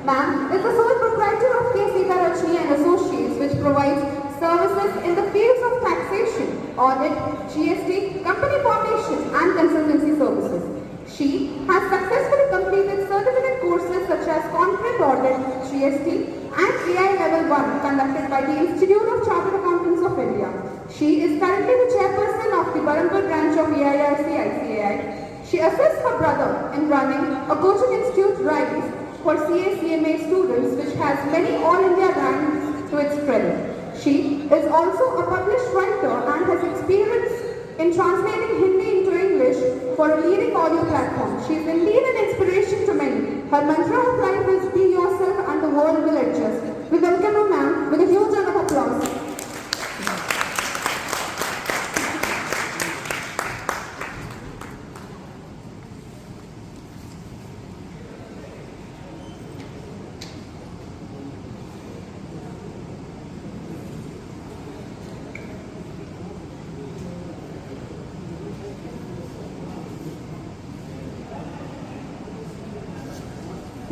Ma'am is the sole proprietor of K. Sitarachni and Associates, which provides services in the fields of taxation, audit, GST, company formation and consultancy services. She has successfully completed certificate courses such as Corporate Audit, GST and AI Level 1 conducted by the Institute of Chartered Accountants of India. She is currently the chairperson of the Barampur branch of AIRC-ICAI. She assists her brother in running a coaching institute, RISE, for CA-CMA students, which has many All India ranks to its credit. She is also a published writer and has experience in translating Hindi into English for a leading audio platform. She is indeed an inspiration to many. Her mantra of life is be yourself and the world will adjust. We welcome her, ma'am, with a huge round of applause.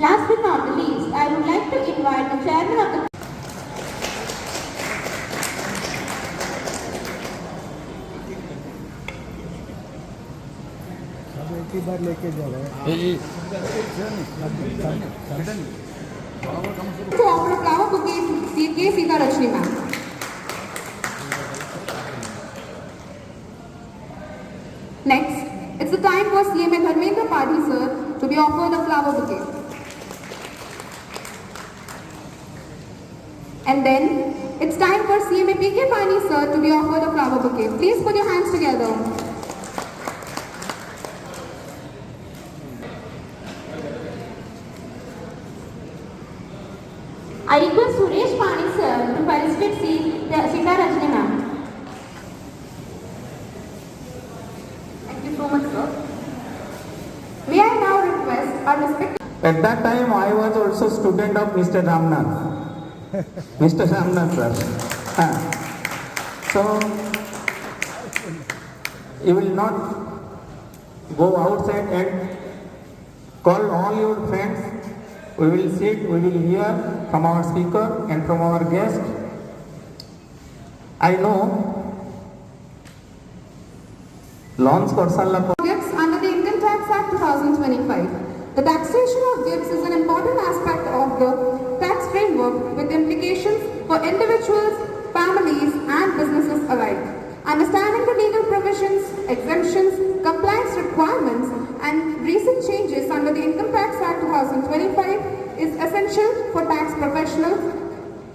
Last but not the least, I would like to invite the chairman of the बार लेके जा रहे हैं to offer a flower bouquet to K. Sitarachni, ma'am. Next, it's the time for CMA Dharmendra Padhi, sir, to be offered a flower bouquet. And then, it's time for CMA PK Pani, sir, to be offered a flower bouquet. Please put your hands together. I request Suresh Pani sir to felicitate Sitarachni ma'am. Thank you so much, sir. May I now request our respected... At that time, I was also student of Mr. Ramnath. Mr. Ramnath, sir. So, you will not go outside and call all your friends. We will sit, we will hear from our speaker and from our guest. I know Lawns Korsala Gifts under the Income Tax Act 2025. The taxation of gifts is an important aspect of the tax framework with implications for individuals, families and businesses alike. Understanding the legal provisions, exemptions, compliance requirements and recent changes under the Income Tax Act 2025 is essential for tax professionals,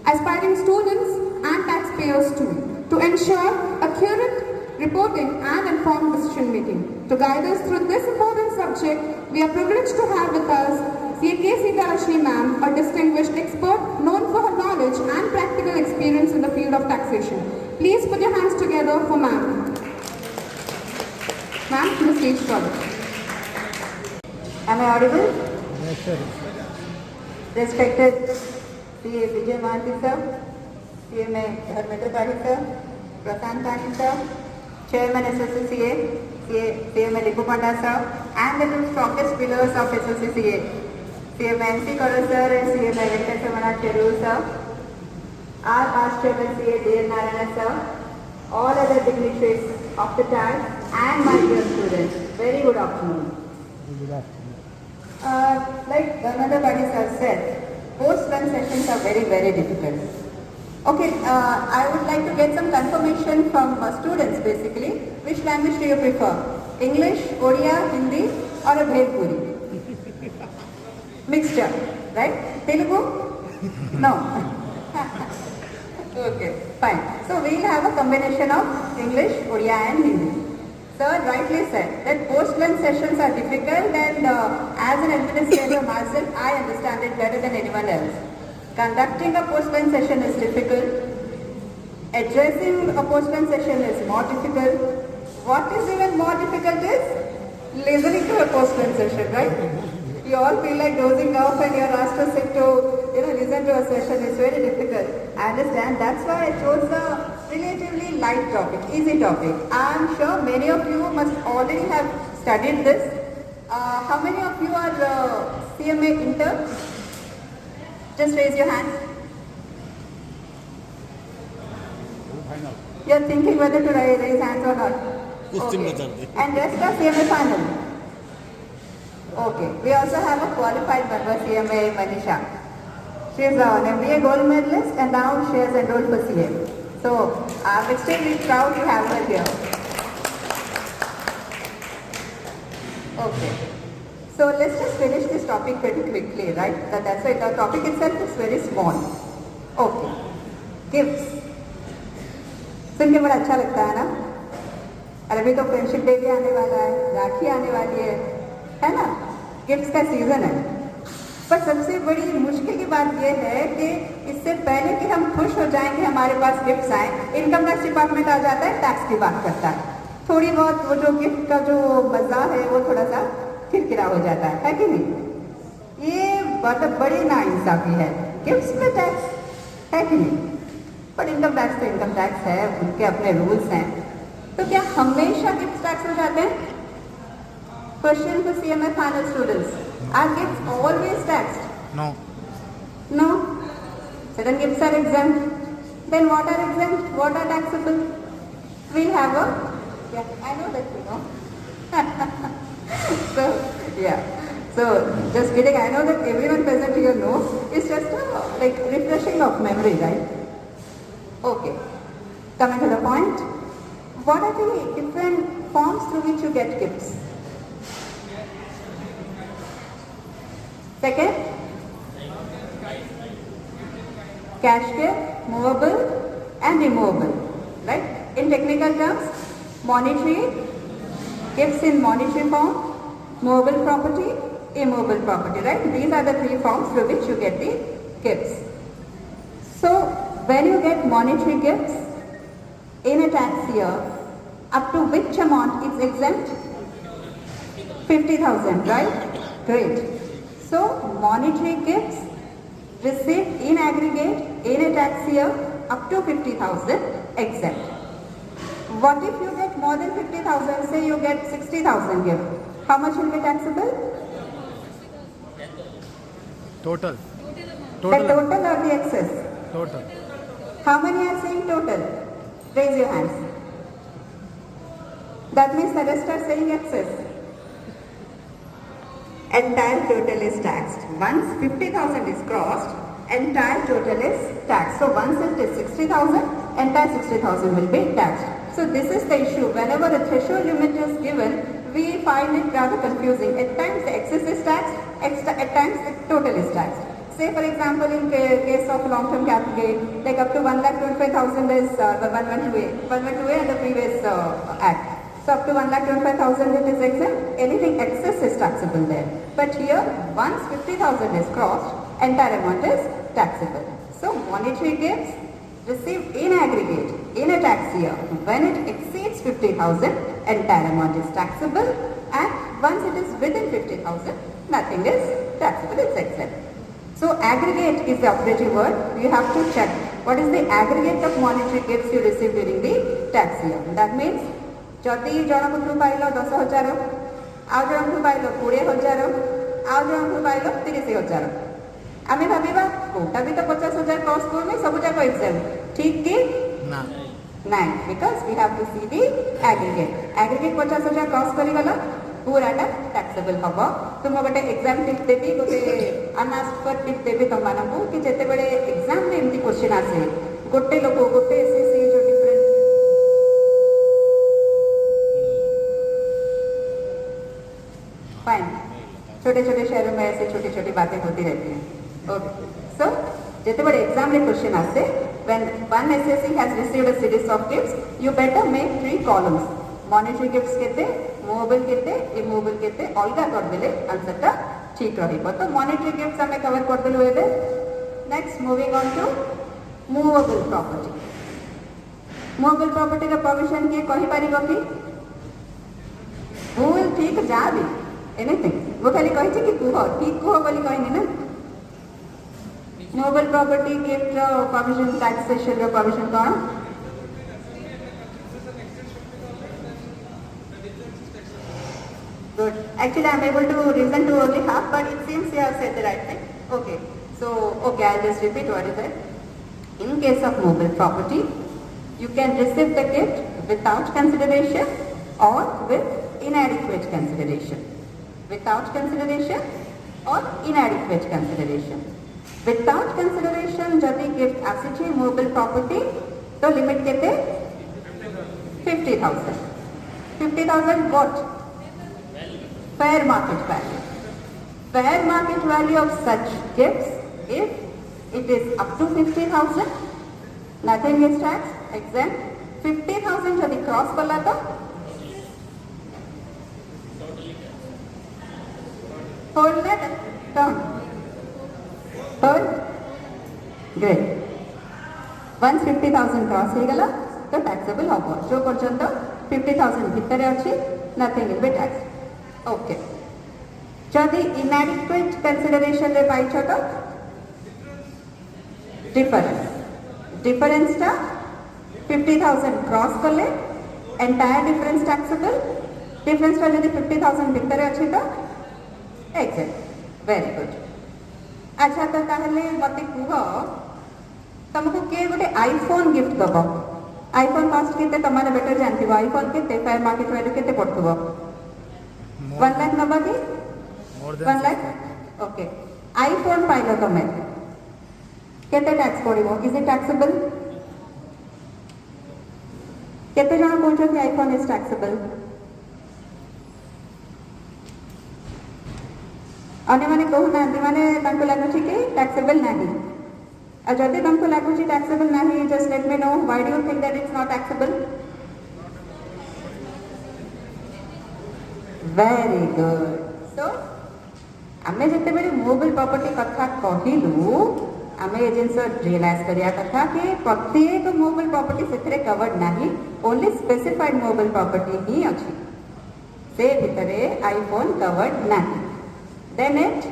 aspiring students and taxpayers too, to ensure accurate reporting and informed decision making. To guide us through this important subject, we are privileged to have with us K. Sitarachni ma'am, a distinguished expert known for her knowledge and practical experience in the field of taxation. Please put your hands together for ma'am. Ma'am, to the stage forward. Am I audible? Yes, sir. Respected C.A. Vijay Mahanti sir, CMA Dharmendra Padhi sir, Prasant Pani sir, Chairman SSCCA, CMA Lipu Panda sir, and the two strongest pillars of SSCCA, CMA NC Kaur sir and CMA Venkatramana Cheru sir, our past Chairman CA D.N. Narayana sir, all other dignitaries of the tax and my dear students. Very good afternoon. Good afternoon. Like Dharmendra Padhi sir said, post-lunch sessions are very, very difficult. Okay, I would like to get some confirmation from students basically. Which language do you prefer? English, Odia, Hindi or a Bhejpuri? Mixture, right? Telugu? No. Okay, fine. So we'll have a combination of English, Odia and Hindi. Sir rightly said that post-lunch sessions are difficult and as an administrator myself, I understand it better than anyone else. Conducting a post-lunch session is difficult. Addressing a post-lunch session is more difficult. What is even more difficult is listening to a post-lunch session, right? You all feel like dozing off and you're asked to sit to, listen to a session. It's very difficult. I understand. That's why I chose the relatively light topic, easy topic. I'm sure many of you must already have studied this. How many of you are CMA interns? Just raise your hand. You're thinking whether to raise hands or not. Okay. And rest are CMA final. Okay. We also have a qualified member, CMA Manisha. She is an MBA gold medalist and now she has enrolled for CA. So I'm extremely proud to have her here. Okay. So let's just finish this topic pretty quickly, right? That's why the topic itself is very small. Okay. Gifts. सुन के बड़ा अच्छा लगता है ना? और अभी तो friendship day भी आने वाला है, राखी आने वाली है ना? गिफ्ट्स का सीजन है। पर सबसे बड़ी मुश्किल की बात यह है कि इससे पहले कि हम खुश हो जाएं कि हमारे पास गिफ्ट्स आए, इनकम टैक्स डिपार्टमेंट आ जाता है, टैक्स की बात करता है। थोड़ी बहुत वो जो गिफ्ट का जो मजा है वो थोड़ा सा किरकिरा हो जाता है कि नहीं? ये बहुत बड़ी नाइंसाफी है। गिफ्ट्स में टैक्स है कि नहीं? पर इनकम टैक्स तो इनकम टैक्स है, उनके अपने रूल्स हैं। तो क्या हमेशा गिफ्ट टैक्स हो जाते हैं? Question to CMA final students. Are gifts always taxed? No. No. Certain gifts are exempt. Then what are exempt? What are taxable? We'll have a, yeah, I know that you know. So, yeah. So, just kidding, I know that everyone present here knows. It's just a, like refreshing of memory, right? Okay. Coming to the point. What are the different forms through which you get gifts? Second, cash gift, movable and removable, right? In technical terms, monetary, gifts in monetary form, movable property, immovable property, right? These are the three forms through which you get the gifts. So, when you get monetary gifts in a tax year, up to which amount is exempt? 50,000, right? Great. So, monetary gifts received in aggregate in a tax year up to 50,000 exempt. What if you get more than 50,000, say you get 60,000 gift? How much will be taxable? Total. The total or the excess? Total. How many are saying total? Raise your hands. That means the rest are saying excess. Entire total is taxed. Once 50,000 is crossed, entire total is taxed. So once it is 60,000, entire 60,000 will be taxed. So this is the issue. Whenever a threshold limit is given, we find it rather confusing. At times the excess is taxed, at times the total is taxed. Say for example in case of long-term capital gain, like up to 1,25,000 is the 112A and the previous act. So up to 1,25,000 it is exempt, anything excess is taxable there. But here, once 50,000 is crossed, entire amount is taxable. So monetary gifts received in aggregate in a tax year, when it exceeds 50,000, entire amount is taxable, and once it is within 50,000, nothing is taxable, it's exempt. So aggregate is the operative word. You have to check what is the aggregate of monetary gifts you receive during the tax year. That means जदि जनकठू pile 10,000, आउ जनकठू pile 20,000, आउ जनकठू pile 30,000, आम भाविबा कोटा भी तो 50,000 cross करने सब जाक exam ठीक कि ना nine because we have to see the aggregate 50,000 cross करिगला पूराटा टैक्सेबल हम। तुम गोटे एग्जाम टिप देवी गोटे अनआस्क्ड फॉर टिप देवी तुम मानू कि जिते बड़े एग्जाम रे एमती क्वेश्चन आसे गोटे लोक गोटे एसएससी जो डिफरेंट फाइन छोटे छोटे शहरों में ऐसे छोटी छोटी बातें होती रहती हैं। ओके सो जिते बड़े एग्जाम रे क्वेश्चन आसे when one SSC has received a series of gifts, you better make 3 columns. Monetary gifts केते, movable केते, immovable केते, अलगा कर देले आंसर टा ठीक रहिबो। तो monetary gifts हमें कवर कर देलु एबे। Next moving on to movable property. Movable property रा provision के कहि परिबो कि भूल ठीक जा भी anything वो खाली कहि छै कि कुह ठीक कुह बोली कहिनी ना। Movable property gift provision taxation provision कौन? Good. Actually, I am able to reason to only half, but it seems you have said the right thing. Okay. So, okay, I'll just repeat what is it. In case of mobile property, you can receive the gift without consideration or with inadequate consideration. Without consideration or inadequate consideration. Without consideration, जदि gift आसीची mobile property, तो limit केते 50,000. 50,000 what? Fair market value. Fair market value of such gifts, if it is up to 50,000, nothing is taxed, exempt. 50,000 यदि cross कला तो hold that down. Hold. Great. Once 50,000 cross हो गला तो taxable होगा. जो पर्यंत 50,000 भीतर अच्छी, nothing will be taxed. Okay. जदि inadequate consideration रे पाई छोटो difference टा 50,000 cross कर ले entire difference taxable. difference टा जदि 50,000 भीतर अच्छी तो exact. Very good. अच्छा तो ताहले मते कुह तुमको के गोटे आईफोन गिफ्ट दबो. आईफोन कॉस्ट केते तमारे बेटर जानथिबो. आईफोन केते फेयर मार्केट वैल्यू केते पड़थबो? 1 लाख नबा की 1 लाख. ओके. आईफोन पाइलो तमे केते टैक्स पड़िबो? Is it taxable? केते जण कहउछ कि आईफोन इज टैक्सेबल? अन्य माने कहू ना माने तांको लागुची कि टैक्सेबल नाही. और जदि तुमको लागुची टैक्सेबल नाही, just let me know why do you think that it's not taxable? Very good. So आमे जते बेले मोबाइल प्रॉपर्टी कथा कहिलु, आमे ए जिंस रियलाइज करिया कथा कि प्रत्येक मोबाइल प्रॉपर्टी सेथरे कवर्ड नाही, ओनली स्पेसिफाइड मोबाइल प्रॉपर्टी ही अछि. से भितरे आईफोन कवर्ड नाही. Then it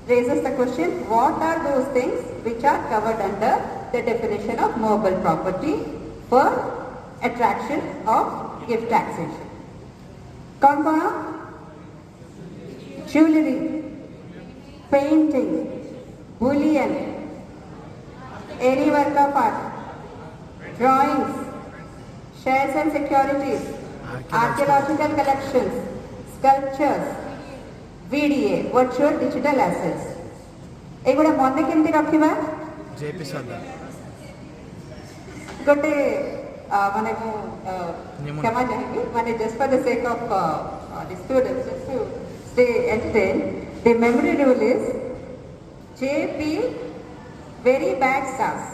raises the question, what are those things which are covered under the definition of mobile property for attraction of gift taxation? कौन कौन? Jewelry, painting, bullion, any work of art, drawings, shares and securities, archaeological collections, sculptures, VDA, virtual digital assets. एगुड़ा मने केमती रखिबा? JP सदा गोटे माने मु क्षमा चाहेंगे, माने just for the sake of the students, just to stay entertained, the memory rule is JP very bad stars,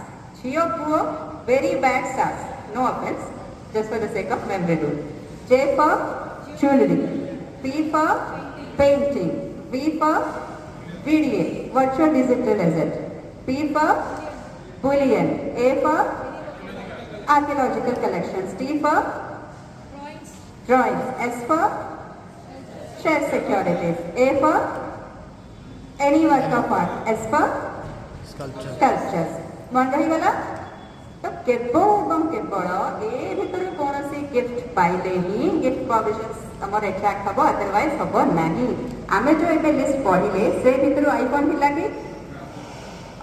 Chio poor very bad stars. No offense, just for the sake of memory rule. J for jewelry, P for painting, V for VDA, virtual digital asset, P for bullion, A for archaeological collections, T for drawings, S for share securities, A for any work of art, S for sculptures. मन रही गला तो केवल ए भितर कौन gift पाइले ही gift provisions हमर attract हबो, अदरवाइज हबो नाही. आमे जो एबे लिस्ट पढिले से भितर आईफोन हिला कि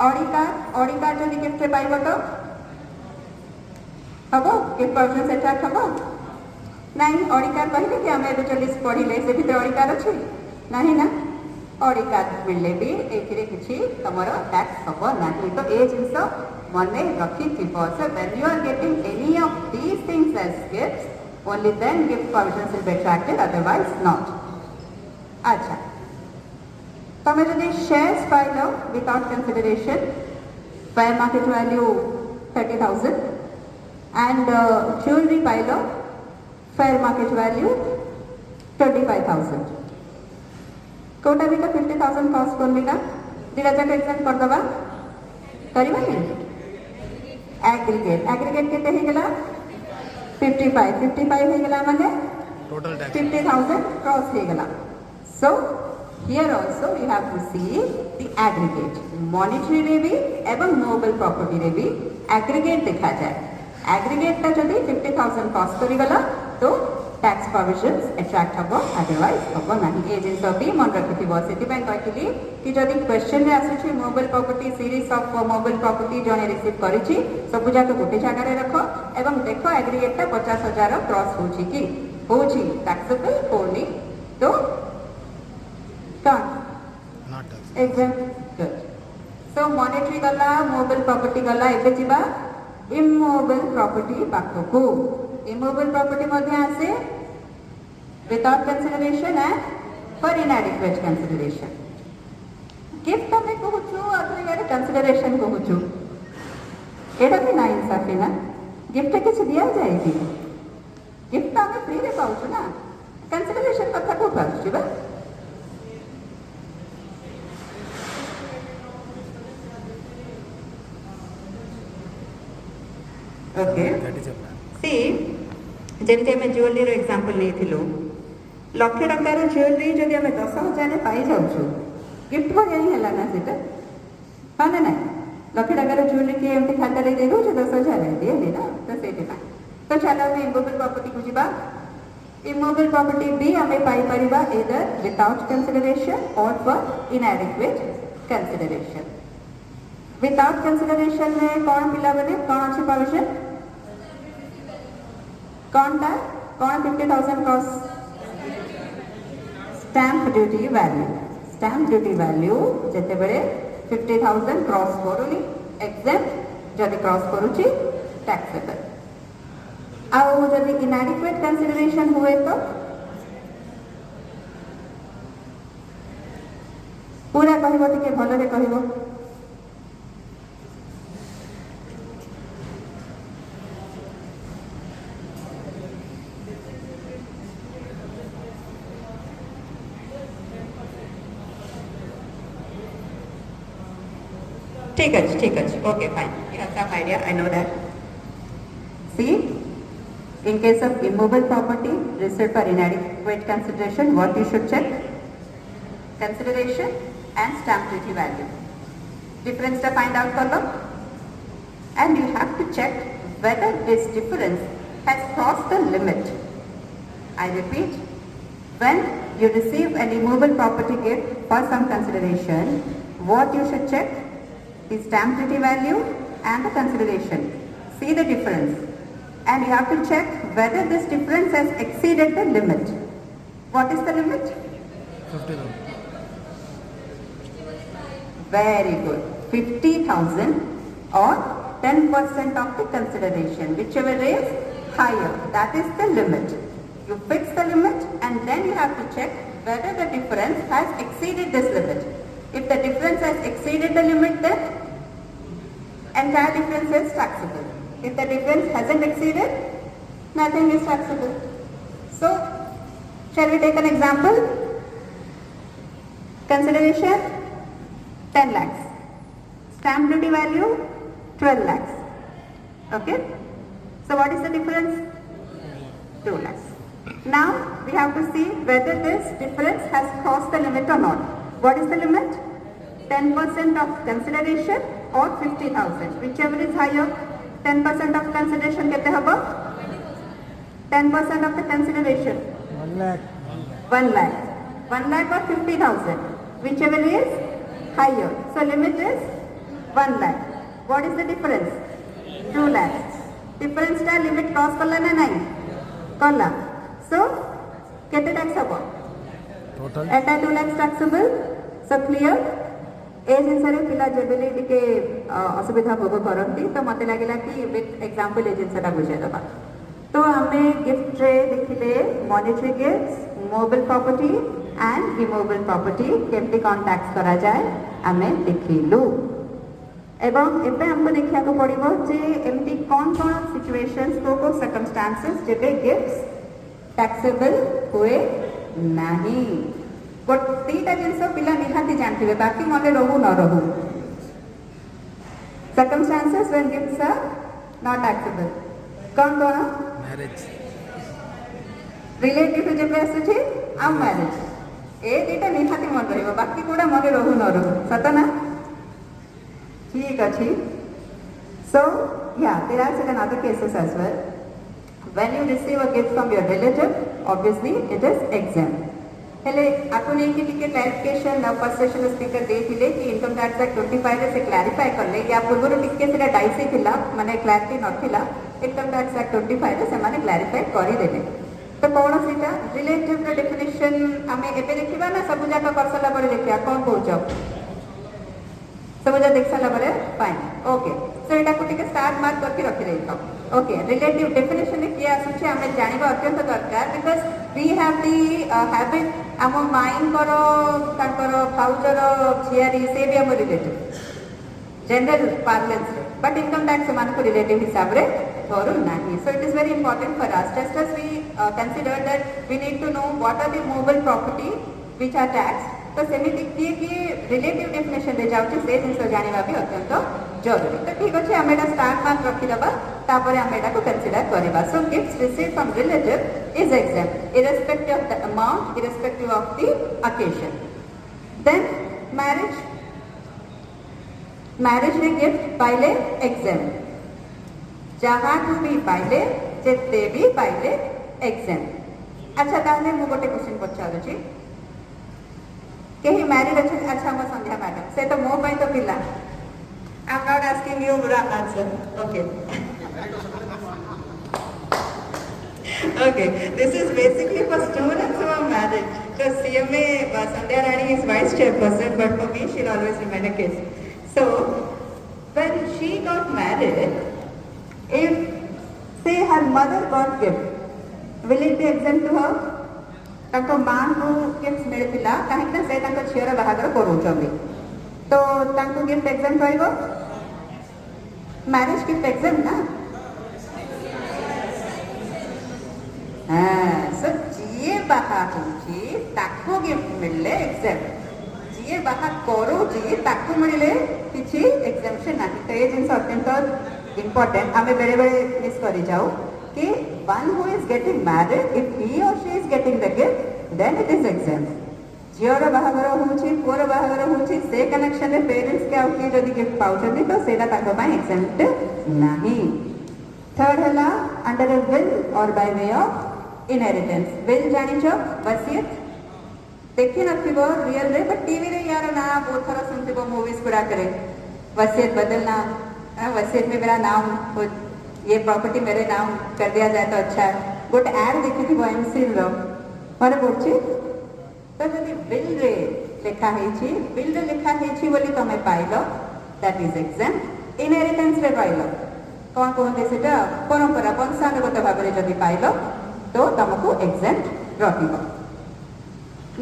ऑडी कार जदि गिफ्ट पाइबो तो हबो गिफ्ट प्रोविजंस अट्रैक्ट हबो नाही. ऑडी कार कहले कि आमे एबे जो लिस्ट पढिले से भितर ऑडी कार अछि नाही ना. ऑडी कार मिलले भी एथिरे किछि हमर टैक्स हबो नाही. तो ए जिंस मने रखी थिबो. So when you are getting any of these things as gifts, only then gift provisions will be attracted, otherwise not. अच्छा, तमे जदि shares पाइलो without consideration, fair market value 30,000 and jewelry पाइलो fair market value 25,000. कोटा भी तो 50,000 cost कर लेगा. दिला जाके एग्जाम कर दबा करिबा नहीं. एग्रीगेट केते हे गेला 55 हो गला माने टोटल टैक्स 50,000 क्रॉस हो गला. So here also we have to see the aggregate. Monetary रे भी एवं मोबाइल प्रॉपर्टी रे भी एग्रीगेट देखा जाए. एग्रीगेट ता जदि 50,000 क्रॉस करी गला तो tax provisions attract habo, otherwise habo nahi. ए जिनस भी मन रखिथिबो सेति ପାଇଁ କହିଥିଲି कि जदि क्वेश्चन रे आसुछि mobile property series of mobile property जने रिसीव करिछि सब जाक गोटे जगह रे रखो एवं देखो एग्रीगेट टा 50,000 क्रॉस होछि कि होछि टैक्सेबल होनी तो कौन एग्जाम्पल गुड. सो मॉनेटरी गला मोबाइल प्रॉपर्टी गला एबे जिबा इमोबाइल प्रॉपर्टी पाखको. इमोबाइल प्रॉपर्टी मध्ये आसे without consideration and for इनएडिक्वेट consideration. Gift हमें कहूछु अथवा यार कंसिडरेशन कहूछु एटा भी ना इंसाफी ना. गिफ्ट किछ दिया जाए कि गिफ्ट हमें फ्री रे पाउछु ना. कंसिडरेशन कथा को पाउछु बा. ओके सी जेमती आम ज्वेलरी एग्जांपल नहीं लक्ष टकर ज्वेलरी जब आम 10,000 पाई जाऊँ गिफ्ट भरिया ही है ना सीटा हाँ ना ना लक्ष टकर ज्वेलरी किए एमती खातार दे दे 10,000 दिए ना तो से तो चलो आम इमोबाइल प्रॉपर्टी को जीवा. इमोबाइल प्रॉपर्टी भी आम पाई एदर विदाउट कंसिडरेशन और फॉर इनएडिक्वेट कंसिडरेशन. विदाउट कंसिडरेशन में कौन पिला बने कौन अच्छे प्रोविजन कौन टा कौन 50,000 cross stamp duty value. Stamp duty value जते बेले 50,000 क्रॉस करूनी एग्जेम्प्ट जदि क्रॉस करूची टैक्सेबल. आउ जदि इनएडिक्वेट कंसिडरेशन हुए तो पूरा कहबो टिके भलो रे कहबो. ठीक है okay fine, you have some idea, I know that. See, in case of immobile property received for inadequate consideration, what you should check? Consideration and stamp duty value. Difference to find out kar lo, and you have to check whether this difference has crossed the limit. I repeat, when you receive an immobile property gift for some consideration, what you should check? The stamp duty value and the consideration. See the difference, and you have to check whether this difference has exceeded the limit. What is the limit? 50,000. Very good. 50,000 or 10% of the consideration, whichever is higher. That is the limit. You fix the limit and then you have to check whether the difference has exceeded this limit. If the difference has exceeded the limit, then entire difference is taxable. If the difference hasn't exceeded, nothing is taxable. So, shall we take an example? Consideration 10 lakhs. Stamp duty value 12 lakhs. Okay? So what is the difference? 2 lakhs. Now we have to see whether this difference has crossed the limit or not. What is the limit? 10% of consideration or 50,000, whichever is higher. 10% of consideration kete habo? 10% of the consideration. 1 lakh. 1 lakh. 1 lakh or 50,000, whichever is higher. So limit is 1 lakh. What is the difference? 2 lakhs. Difference ta limit cross kala na nahi? Kala. So kete tax habo? Total. Entire 2 lakhs taxable. So clear? ए जिनसरे पिला जेबेले टिके असुविधा भोग करती तो मते लागिला कि with example ए जिनसटा बुझे दबा. तो हमें गिफ्ट रे देखिले monetary gifts, mobile property and immobile property केमती कौन टैक्स करा जाए हमें देखिलु. एवं एबे हमको देखिया को पड़िबो जे एमती कौन कौन सिचुएशंस को सर्कमस्टेंसेस जेबे गिफ्ट्स टैक्सेबल हुए नहीं. गोटेटा जिनस पिला निहाती जानते बाकी मन रहू न रहू. Circumstances when gifts are not taxable कौन कौन? मैरिज, रिलेटिव जेबे आसुछि आ मैरिज. ए दुटा निहाती मन रहइबो बाकी कोडा मन रहू न रहू. सत ना? ठीक अछि. So, yeah, there are certain other cases as well. When you receive a gift from your relative, obviously it is exempt. हेले आपको नहीं कि टिके क्लैरिफिकेशन फर्स्ट सेशन स्पीकर देथिले कि इनकम टैक्स एक्ट 25 रे से क्लैरिफाई करले या पूर्व टिके सेटा डाइसी थिला माने क्लैरिटी नथिला इनकम टैक्स एक्ट 25 रे से माने क्लैरिफाई करि देले तो कौन सीटा रिलेटिव रे डेफिनेशन हमें एबे देखिबा ना सब जाका करसला परे देखिया कौन कहउछ सब जा देख साला परे फाइन ओके सो एटा को टिके स्टार मार्क करके रखि देइतो ओके रिलेटिव डेफिनेशन में किया आसुचे हमें जानिबा अत्यंत दरकार because we have the habit आम माइन करो ताकर फाउचर झियारी से भी हम relative general parlance but income tax मान को रिलेटिव हिसाब रे करू नाही so it is very important for us just as we consider that we need to know what are the movable property which are tax तो सेमिति किए कि रिलेटिव डेफिनेशन रे जाउची से जिंस जानिबा भी अत्यंत जरूरी तो ठीक अछि हम एटा स्टार्ट मार्क रखि दबा तापर हम एटा को कंसीडर करबा so gifts received from relative is exempt irrespective of the amount irrespective of the occasion then marriage रे गिफ्ट पाइले exempt जहाँ तू भी पाइले जेते भी पाइले exempt अच्छा ताहले मु गोटे क्वेश्चन पचारुची कहीं मैरिड अच्छे अच्छा मैं संध्या मैडम से तो मो पाई तो पिला I am not asking you wrong answer okay okay this is basically for students who are married because CMA Sandhya Rani is vice chairperson but for me she'll always remain a case so when she got married if say her mother got gift will it be exempt to her ताको मां को gift मिलतिला काहे कि से ताको झियर बाहागर करूचंदी तो ताको gift exam करबो मैरिज गिफ्ट एग्जाम ना हां सो जिए बाहा होची ताको गिफ्ट मिलले एग्जाम जिए बाहा करूची ताको मिलले किछि एग्जाम्पशन नाही तो ये जिंस अत्यंत इंपोर्टेंट हमें बेरे बेरे मिस करि जाऊ कि one who is getting married if he or she is getting the gift then it is exempt झियर बाहागर होची पुअर बाहागर होची से कनेक्शन रे पेरेंट्स के आउकी जदी गिफ्ट पाउछनी तो सेटा ताको पय exempt नाही थर्ड हला अंडर अ विल और by way of inheritance will जानि छ वसियत देखि नथिबो रियल रे बट टीवी रे यार ना बहुत थरा सुनथिबो मूवीज गुडा करे वसियत बदलना वसियत में मेरा नाम ये प्रॉपर्टी मेरे नाम कर दिया जाए तो अच्छा है गोटे एड देखी थी एमसी रो माने बोलछि तो जदि बिल रे लिखा हेछि बिल रे लिखा हेछि बोली तमे pilo that is exempt inheritance रे पाइलो कोन कहते सेटा परंपरा वंशानुगत भाव रे जदि पाइलो तो तुमको exempt रहिबो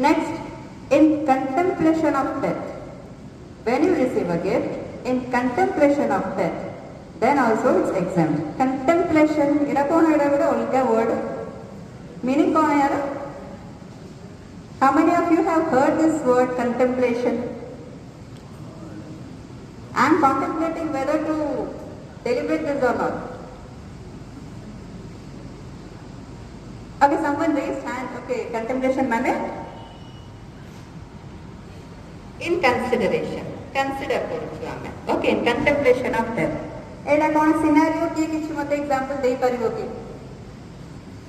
next in contemplation of death when you receive a gift in contemplation of death then also it's exempt contemplation ira kon ida gote olga word meaning kon yaar how many of you have heard this word contemplation I am contemplating whether to deliberate this or not okay someone raised hand okay contemplation mane in consideration consider koruchu ame okay in contemplation of death एटा कौन scenario किए किछि मते example दे परिबो कि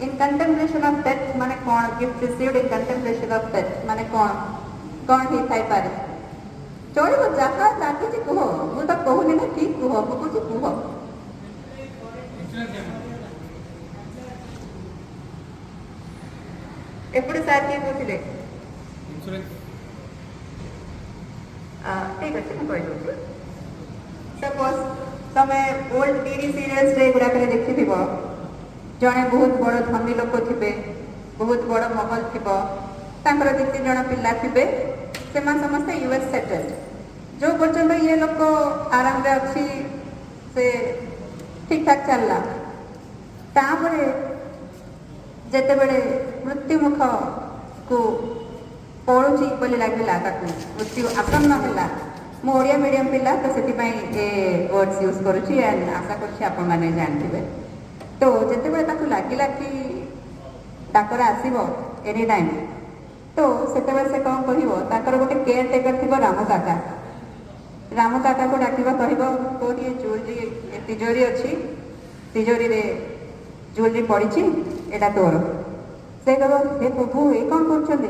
इन contemplation of death माने कौन gift received in contemplation of death माने कौन ही Thai पारे चोरी को जाका लागे जे कहो मु तो कहूनी ना ठीक कहो मु कुछ कहो एपडे सार के कहथिले इंश्योरेंस ठीक अछि मु कहि दउछि सपोज तमे ओल्ड टीवी सीरियल्स रे गुडा करे देखि थिबो जने बहुत बड़ धनी लोक थिबे बहुत बड़ महल थिबो तांकर जेते जण पिल्ला थिबे सेमान समस्त यूएस सेटल्ड जो पर्यंत ये लोक आराम रे अछि से ठीक ठाक चलला तापरे जेते बेले मृत्यु मुख को पड़ुची बोली लागला ताकू मृत्यु आसन्न होला मो ओडिया मीडियम पिला तो से वर्ड्स यूज करुच्ची एंड आशा कर जानते तो जिते बड़े ताकू लगिला कि डाकर आसब एनी टाइम तो से कौन कह गोटे केयर टेकर थी राम काका को डाक कह ज्वेलरी तिजोरी अच्छी तिजोरी रे ज्वेलरी पड़ी एटा तोर से कह हे प्रभु ये कौन कर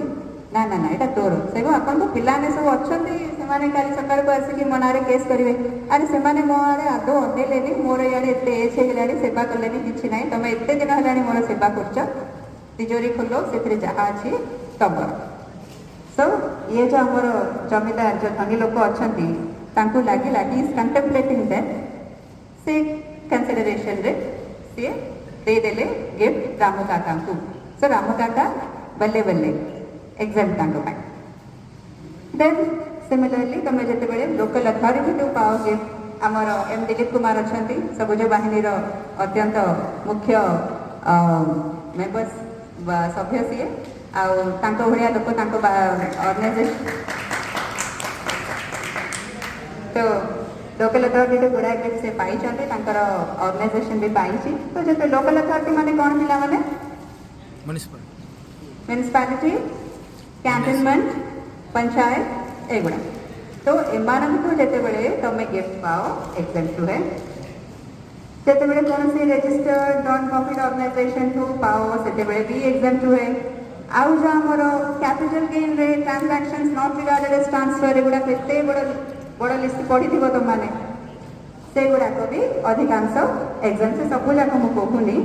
ना ना ना यहाँ तोर से आपन तो पिलाने सब अच्छा से काली सकाल को आसिक मो ना केस करेंगे अरे से मो आड़े आदौ अनेले मोर इे एत एज होगा सेवा कले कि ना तुम एत दिन है मोर सेवा कर तिजोरी खोल से जहाँ अच्छी तबर सो ये जो आमर जमीदार जो धनी लोक अच्छा लगे ही इज कंटेम्पलेटिंग दैट से कंसिडरेशन रे सी देदेले गिफ्ट रामू काका को सो रामू काका बल्ले बल्ले एग्जाम देन सिमिलरली तुम जिते बड़े लोकल अथॉरिटी टू पाओ गिफ्ट आमर एम दिलीप कुमार अच्छा सबुज बाहिनी अत्यंत मुख्य मेंबर्स सभ्य सी भाया लोक ऑर्गेनाइजेशन तो लोकल अथॉरिटी गुड़ा गिफ्ट से पाई ऑर्गेनाइजेशन भी पाई तो जो लोकल अथॉरिटी माने कौन पिला माने म्यूनिसिपालिटी कैंटोनमेंट पंचायत एगुड़ा तो एमान को जिते बड़े तुम गिफ्ट पाओ एग्जाम है जिते बड़े कौन सी रजिस्टर्ड नॉन प्रॉफिट ऑर्गेनाइजेशन को पाओ से भी एग्जाम है आउ जो आमर कैपिटल गेन रे transactions not regarded as transfer एगुड़ा केते बड़ लिस्ट पढ़ी थी तुम मैंने से गुड़ाक भी अधिकांश एग्जाम से सबू जाक मुझे कहूनी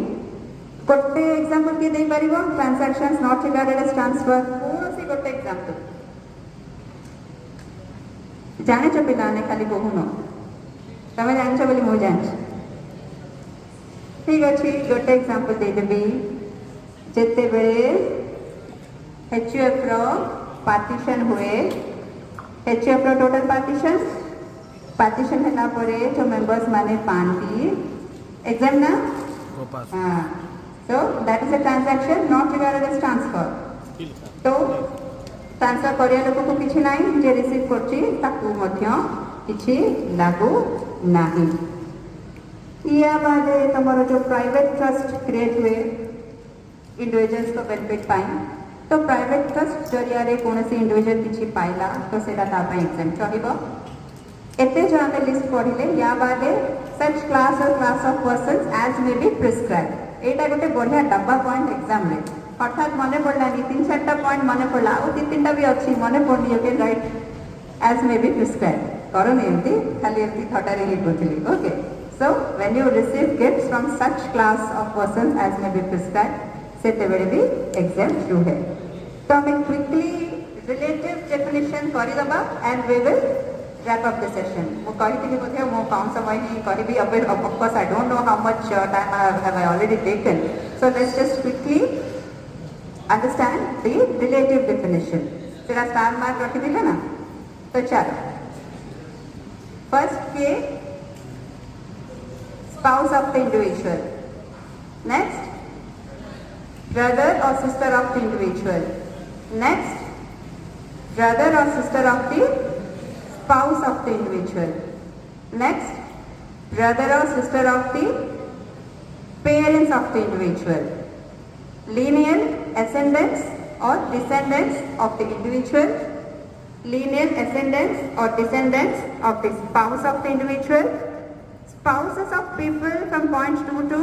गोटे एग्जांपल किए दे पार transactions not regarded as transfer कौन सी गोटे एग्जांपल जाने पिलाने खाली कहून तुम जान बोली मुझे जान ठीक अच्छे गोटे एग्जांपल देदेवी जिते बड़े HUF रो पार्टीशन हुए HUF रो टोटल पार्टीशन है परे जो मेंबर्स माने पांती एग्जाम ना हाँ so that is a transaction not regarded as transfer तो ट्रांसफर करिया लोक को किछि नाही जे रिसीव करछि ताकू मध्य किछि लागू नाही या बादे तमरो जो प्राइवेट ट्रस्ट क्रिएट हुए इंडिविजुअल्स को बेनिफिट पाई तो प्राइवेट ट्रस्ट जरिया रे कोनसी इंडिविजुअल किछि पाइला तो सेटा ता पई एग्जाम रहिबो एते जो आमे लिस्ट पढ़िले या बादे such class of persons as may be prescribed एटा गोटे बढ़िया डब्बा पॉइंट एग्जाम रे अर्थात मन पड़लानी 3-4टा पॉइंट मन पड़ला और 3-3टा भी अच्छी मन पड़नी okay right as may be prescribe करनी एमती खाली एमती थटारे लिखुली okay so when you receive gifts from such class of persons as may be prescribe सेते बेले भी एग्जाम शुरू है तो हमें क्विकली रिलेटिव डेफिनेशन करदबा and we will wrap up the session. I कही बोधे मो कम समय ही करी of course I don't know how much time have I already taken. So let's just quickly understand the relative definition. तेरा star mark रख दिले ना तो चलो फर्स्ट के spouse of the individual, next brother or sister of the individual, next brother or sister of the spouse of the individual, next brother or sister of the parents of the individual, lineal ascendants or descendants of the individual, lineal ascendants or descendants of the spouse of the individual, spouses of people from point 2 to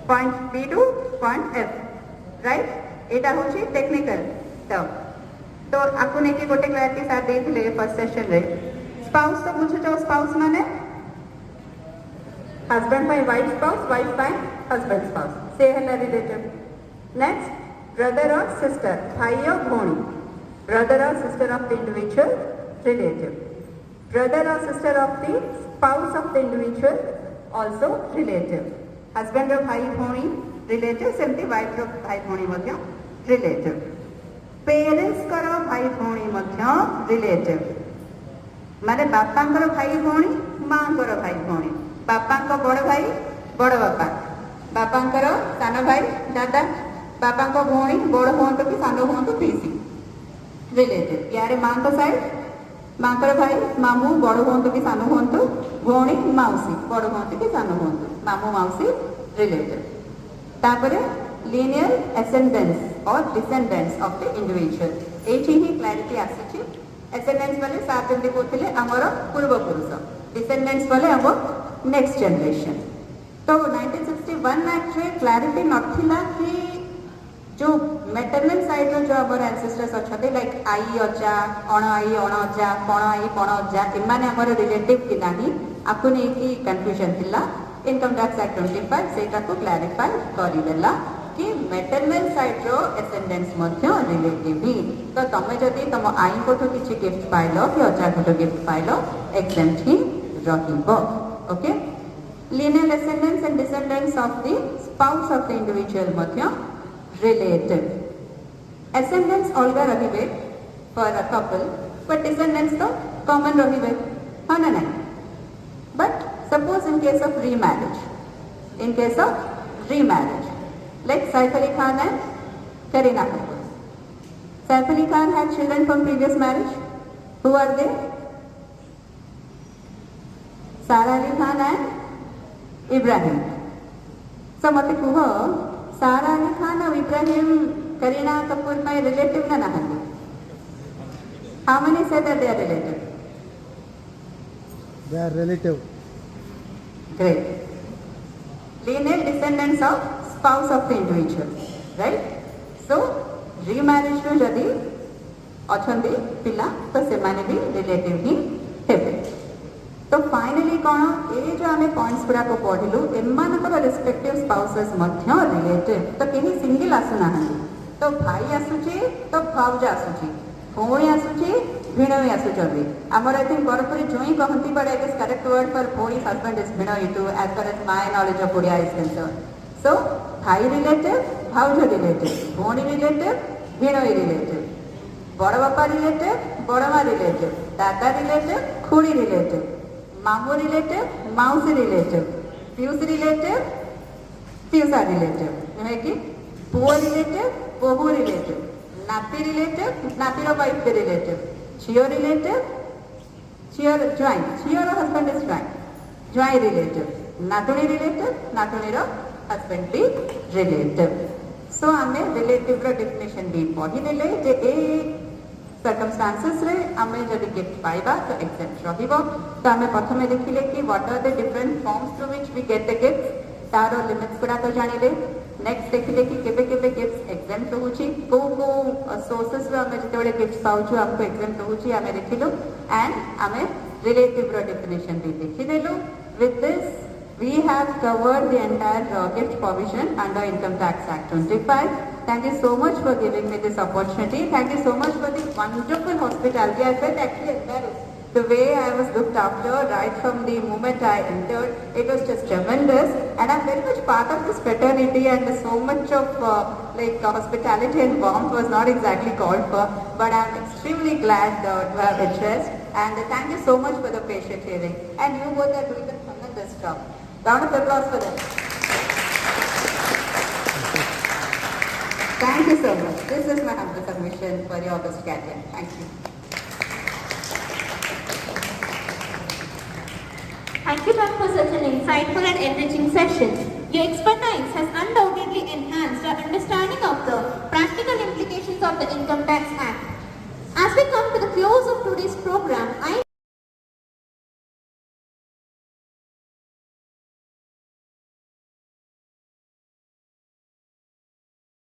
point B to point F, right? एटा होची technical term तो आपको ने कि गोटे clarity साथ देथिले first session रे spouse तो बुझु जो स्पाउस माने husband by wife by husband spouse से है रिलेटिव नेक्स्ट ब्रदर और सिस्टर भाई और भौणी ब्रदर और sister of the individual relative brother और sister of the spouse of the individual also relative husband और भाई भौणी रिलेटिव सेमती वाइफ और भाई भौणी मध्य रिलेटिव पेरेंट्स करो भाई भौणी मध्य रिलेटिव माने बापा भाई भौणी माँ भाई भौणी बापा बड़ भाई बड़ बापा बापा सान भाई दादा बापा भौणी बड़ हूँ कि सान हूँ पीसी रिलेटिव यारे माँ साइड माँ भाई मामू बड़ हूँ कि सान हूँ भौणी मौसी बड़ हूँ कि सान हूँ मामू मौसी रिलेटिव तापर linear ascendants or descendants of the individual एठी ही क्लैरिटी आसी ascendants वाले साथ जल्दी कहते आमर पूर्व पुरुष descendants वाले हम नेक्स्ट जनरेशन तो 1961 एक्ट रे क्लैरिटी नथिला कि जो मैटरनल साइड रो जो हमर एंसेस्टर्स अछते लाइक आई अजा अण आई अण अजा पण अजा एमाने हमर रिलेटिव कि नाही आपको नै कि कंफ्यूजन थिला इनकम टैक्स एक्ट 25 सेटा को क्लैरिफाई करि देला कि मैटरनल साइड रो एसेंडेंट्स मध्य रिलेटिव ही तो तमे जदी तम आई कोठो किछि गिफ्ट पाइलो कि अजा कोठो गिफ्ट पाइलो एग्जेम्प्ट ही रहिबो okay lineal descendants and descendants of the spouse of the individual Madhya relative ascendants अलगा रहिबे for a couple but descendants तो common रहिबे हाँ ना नहीं but suppose in case of remarriage like Saif Ali Khan and Kareena Kapoor. Saif Ali Khan had children from previous marriage. Who are they? Sara Ali Khan and Ibrahim. So मते कुह सारा अली खान और Ibrahim Kareena Kapoor my relative ना नहाती. How many say that they are relative? They are relative. Great. Lineal descendants of spouse of the individual, right? So remarriage रो जदी अछंदी पिला तो से माने भी relative ही हेबे. तो फाइनली कौन ये जो आमे पॉइंट्स गुड़ा को पढ़िलु एमानकर रिस्पेक्टिव स्पाउसेस मध्य रिलेटिव तो केही सिंगल आसु नाहंती तो भाई आसुची तो भाउज आसुची भौणी आसुची भिणई आसुचंदी हमर आई थिंक बरपुरी जोई कहंती but I guess correct word for भौणी हस्बैंड इज भिणई to as per as my knowledge of Odia is concern so भाई रिलेटिव भाउज रिलेटिव भौणी रिलेटिव भिणई रिलेटिव बड़ बापा रिलेटिव बड़ मां रिलेटिव दादा रिलेटिव खुड़ी रिलेटिव मामू रिलेटिव माउसी रिलेटिव पियूस रिलेटिव पियूसा रिलेटिव नुहे कि पुओ रिलेटिव बोहू रिलेटिव नाती रिलेटिव नातीर वाइफ रिलेटिव झियो रिलेटिव झियोर ज्वाई झियोर husband is ज्वाई relative नातुणी relative नातुणीर husband भी रिलेटिव सो आमे रिलेटिव रो डेफिनेशन भी पढ़ी देले जे ए circumstances रे आमे जदि गिफ्ट पाइबा तो एक्सेप्ट रहिबो तो आमे प्रथमे देखिले कि what are the different forms through which we get the gift तारो लिमिट्स गुडा तो जानिले नेक्स्ट देखिले कि केबे केबे गिफ्ट्स एग्जाम्प्ट होउची को सोर्सेस रो आमे जते बडे गिफ्ट्स पाउछु आपको एग्जाम्प्ट होउची आमे देखिलो एंड आमे रिलेटिव रो डेफिनेशन भी देखिदेलु with this we have covered the entire gift provision under Income Tax Act 25. Thank you so much for giving me this opportunity. Thank you so much for the wonderful hospitality. I felt actually embarrassed. The way I was looked after right from the moment I entered, it was just tremendous. And I'm very much part of this fraternity and so much of hospitality and warmth was not exactly called for. But I'm extremely glad to have addressed. And thank you so much for the patient hearing. And you both are doing a tremendous job. Round of applause for them. Thank you so much. This is my humble submission for your August Guardian. Thank you. Thank you, ma'am, for such an insightful and enriching session. Your expertise has undoubtedly enhanced our understanding of the practical implications of the Income Tax Act. As we come to the close of today's program, I